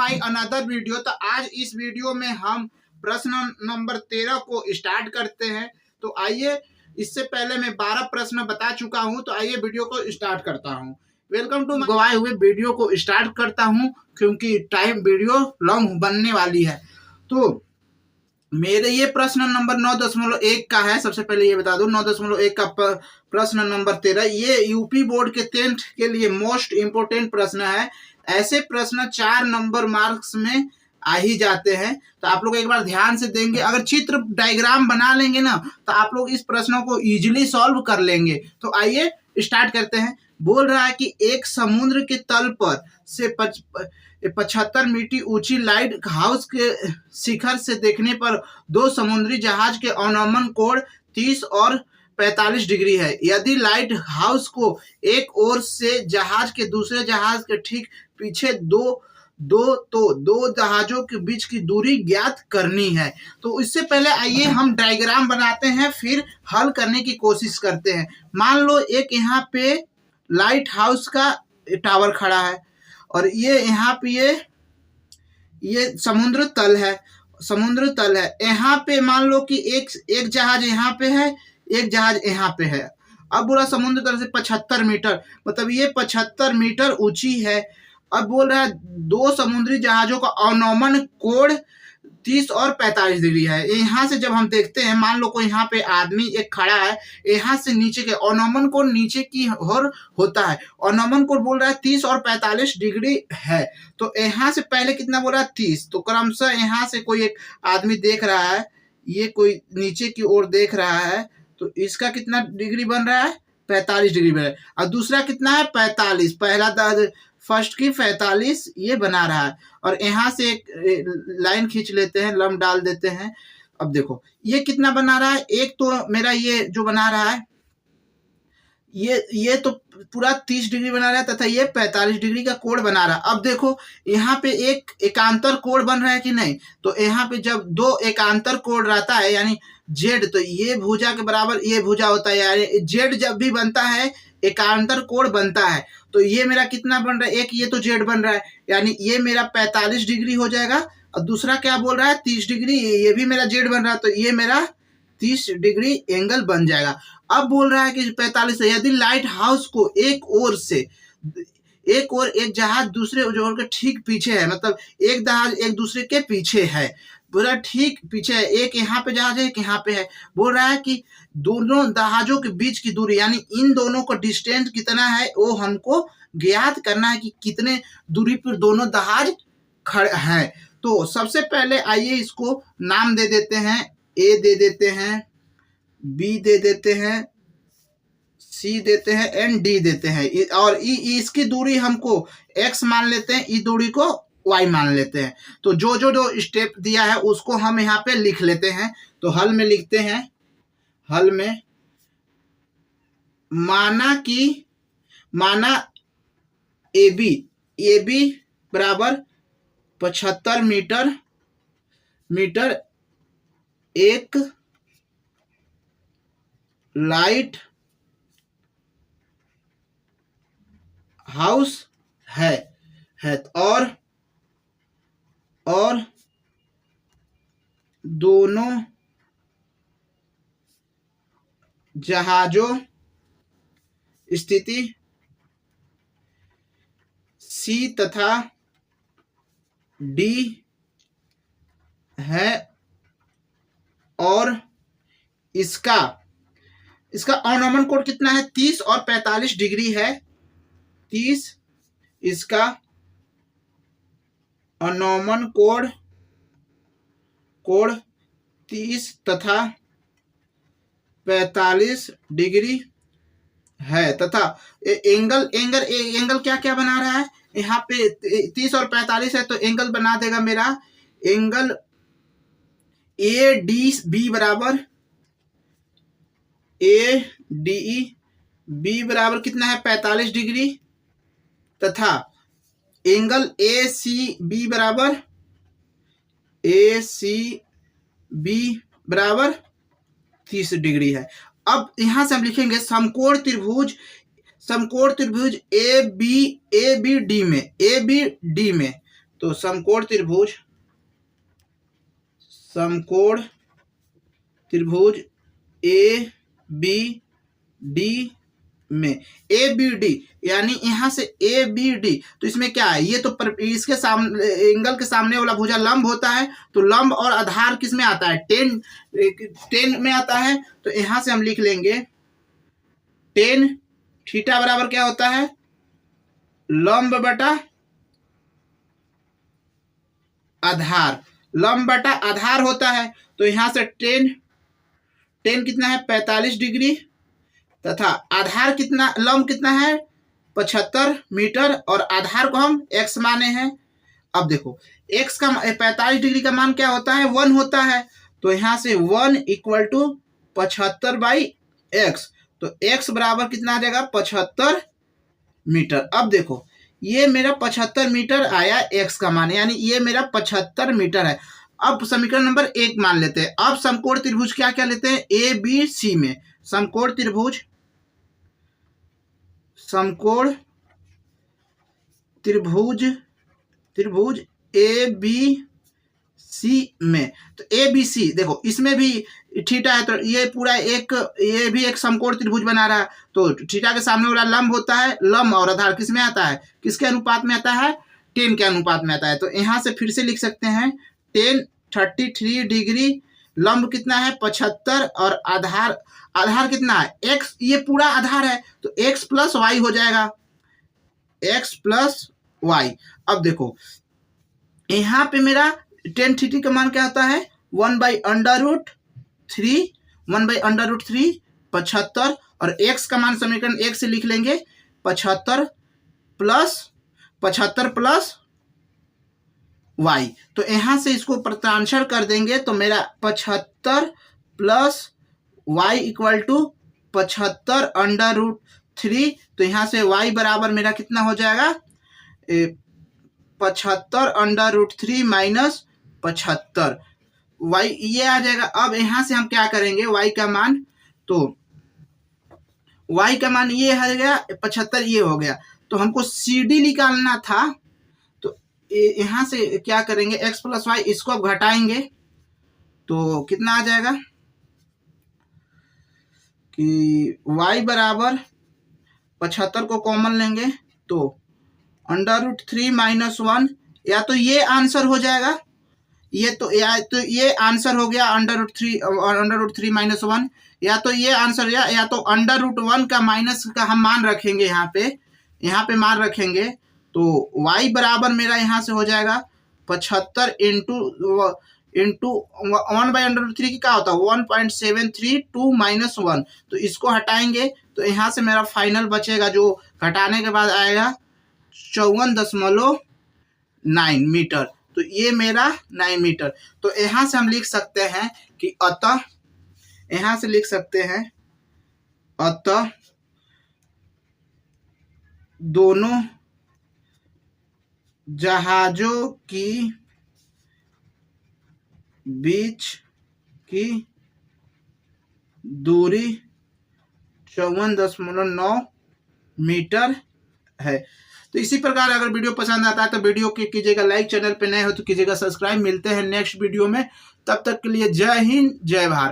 My another video. तो आज इस वीडियो में हम प्रश्न नंबर 13 को स्टार्ट करते हैं। तो आइए, इससे पहले मैं 12 प्रश्न बता चुका हूं, तो आइए वीडियो को स्टार्ट करता हूं। वेलकम टू गवाए हुए वीडियो को स्टार्ट करता हूं क्योंकि टाइम वीडियो लॉन्ग बनने वाली है। तो मेरे ये प्रश्न नंबर 9.1 का है। सबसे पहले ये बता दूं, 9.1 का प्रश्न नंबर 13 ये यूपी बोर्ड के 10th के लिए मोस्ट इंपोर्टेंट प्रश्न है। ऐसे प्रश्न 4 नंबर मार्क्स में आ ही जाते हैं, तो आप लोग एक बार ध्यान से देंगे। अगर चित्र डायग्राम बना लेंगे ना, तो आप लोग इस प्रश्नों को इजीली सॉल्व कर लेंगे। तो आइए स्टार्ट करते हैं। बोल रहा है कि एक समुद्र के तल पर से 75 मीटर ऊंची लाइट हाउस के शिखर से देखने पर दो समुद्री जहाज के अवनमन कोण 30 और 45 डिग्री है। यदि लाइट हाउस को एक ओर से जहाज के दूसरे जहाज के ठीक पीछे दो जहाजों के बीच की दूरी ज्ञात करनी है। तो इससे पहले आइए हम डायग्राम बनाते हैं, फिर हल करने की कोशिश करते हैं। मान लो एक यहाँ पे लाइट हाउस का टावर खड़ा है और ये यहाँ पे ये समुद्र तल है। यहाँ पे मान लो कि एक जहाज यहाँ पे है, एक जहाज यहाँ पे है। अब पूरा समुद्र तल से 75 मीटर, मतलब ये 75 मीटर ऊंची है। अब बोल रहा है दो समुद्री जहाजों का अवनमन कोण 30 और 45 डिग्री है। यहाँ से जब हम देखते हैं, मान लो कोई यहाँ पे आदमी एक खड़ा है, यहाँ से नीचे के अवनमन कोण नीचे की ओर होता है। अवनमन कोण बोल रहा है 30 और 45 डिग्री है। तो यहाँ से पहले कितना बोल रहा है 30, तो क्रमशः यहाँ से कोई एक आदमी देख रहा है, ये कोई नीचे की ओर देख रहा है, तो इसका कितना डिग्री बन रहा है 45 डिग्री बन रहा है। और दूसरा कितना है 45, पहला फर्स्ट की 45 ये बना रहा है। और यहाँ से एक लाइन खींच लेते हैं, लंब डाल देते हैं। अब देखो ये कितना बना रहा है, एक तो मेरा ये जो बना रहा है ये तो पूरा 30 डिग्री बना रहा है तथा ये 45 डिग्री का कोण बना रहा है। अब देखो यहाँ पे एक एकांतर कोण बन रहा है कि नहीं, तो यहाँ पे जब दो एकांतर कोण रहता है यानी जेड, तो ये भुजा के बराबर ये भुजा होता है, यानी जेड जब भी बनता है एकांतर कोण बनता है। तो ये मेरा कितना बन रहा है, एक ये तो जेड बन रहा है, यानी ये मेरा 45 डिग्री हो जाएगा। और दूसरा क्या बोल रहा है 30 डिग्री, ये भी मेरा जेड बन रहा है, तो ये मेरा 30 डिग्री एंगल बन जाएगा। अब बोल रहा है कि 45 से यदि लाइट हाउस को एक ओर एक जहाज दूसरे ओर के ठीक पीछे है, मतलब एक जहाज एक दूसरे के पीछे है, पूरा ठीक पीछे है, एक यहाँ पे जहाज है, एक यहाँ पे है। बोल रहा है कि दोनों जहाजों के बीच की दूरी यानी इन दोनों का डिस्टेंस कितना है वो हमको ज्ञात करना है कि कितने दूरी पर दोनों जहाज खड़े हैं। तो सबसे पहले आइए इसको नाम दे देते हैं, ए दे देते हैं, बी दे देते हैं, सी देते हैं एंड डी देते हैं। और इसकी दूरी हमको एक्स मान लेते हैं, ई दूरी को वाई मान लेते हैं। तो जो स्टेप दिया है उसको हम यहाँ पे लिख लेते हैं। तो हल में लिखते हैं, हल में माना ए बी बराबर 75 मीटर एक लाइट हाउस है और दोनों जहाजों स्थिति सी तथा डी है और इसका अवनमन कोण कितना है 30 और 45 डिग्री है। 30 इसका अवनमन कोण 30 तथा 45 डिग्री है तथा एंगल क्या बना रहा है, यहाँ पे 30 और 45 है, तो एंगल बना देगा मेरा एंगल ए डी बी बराबर बी बराबर कितना है 45 डिग्री तथा एंगल ए सी बी बराबर 30 डिग्री है। अब यहां से हम लिखेंगे समकोण त्रिभुज ए बी डी में तो समकोण त्रिभुज ए बी डी में ए बी डी यानी यहां से ए बी डी, तो इसमें क्या है, ये तो इसके सामने एंगल के सामने वाला भुजा लंब होता है, तो लंब और आधार किस में आता है, टेन में आता है। तो यहां से हम लिख लेंगे टेन थीटा बराबर क्या होता है, लंब बटा आधार, लंब बटा आधार होता है। तो यहां से टेन कितना है 45 डिग्री, तथा आधार कितना, लंब कितना है 75 मीटर, और आधार को हम x माने हैं। अब देखो x का 45 डिग्री का मान क्या होता है, 1 होता है। तो यहां से 1 इक्वल टू 75/x, तो x बराबर कितना आ जाएगा 75 मीटर। अब देखो ये मेरा 75 मीटर आया x का मान, यानी ये मेरा 75 मीटर है। अब समीकरण नंबर 1 मान लेते हैं। अब समकोण त्रिभुज क्या क्या लेते हैं, ए बी सी में समकोण त्रिभुज ए बी सी में, तो ए बी सी देखो इसमें भी थीटा है, तो ये पूरा ये भी एक समकोण त्रिभुज बना रहा है। तो थीटा के सामने वाला लंब होता है, लंब और आधार किस में आता है, किसके अनुपात में आता है, 10 के अनुपात में आता है। तो यहां से फिर से लिख सकते हैं 10 33 डिग्री, लंब कितना है 75, और आधार कितना है x, ये पूरा आधार है, तो x प्लस वाई हो जाएगा, x प्लस वाई। अब देखो यहाँ पे मेरा टेन थीटा का मान क्या होता है 1/√3 75, और x का मान समीकरण 1 से लिख लेंगे 75 प्लस y। तो यहां से इसको प्रत्यांशर कर देंगे, तो मेरा 75 प्लस y इक्वल टू 75/√3। तो यहां से y बराबर मेरा कितना हो जाएगा 75/√3 माइनस 75, y ये आ जाएगा। अब यहां से हम क्या करेंगे, y का मान, तो y का मान ये हो गया 75, ये हो गया। तो हमको CD निकालना था, तो यहां से क्या करेंगे x प्लस वाई, इसको अब घटाएंगे तो कितना आ जाएगा कि y बराबर 75 को कॉमन लेंगे तो √3 माइनस 1, या तो ये आंसर हो जाएगा, ये आंसर हो गया √3 माइनस 1, या तो ये आंसर या तो √1 का माइनस का हम मान रखेंगे, यहाँ पे मान रखेंगे। तो y बराबर मेरा यहाँ से हो जाएगा 75 इंटू 1/√3 की क्या होता है 1.732 माइनस 1, तो इसको हटाएंगे तो यहाँ से मेरा फाइनल बचेगा, जो घटाने के बाद आएगा 54.9 मीटर। तो ये मेरा 9 मीटर। तो यहाँ से हम लिख सकते हैं कि अतः दोनों जहाजों की बीच की दूरी 54.9 मीटर है। तो इसी प्रकार अगर वीडियो पसंद आता है तो वीडियो को कीजिएगा लाइक, चैनल पे नए हो तो कीजिएगा सब्सक्राइब। मिलते हैं नेक्स्ट वीडियो में, तब तक के लिए जय हिंद जय भारत।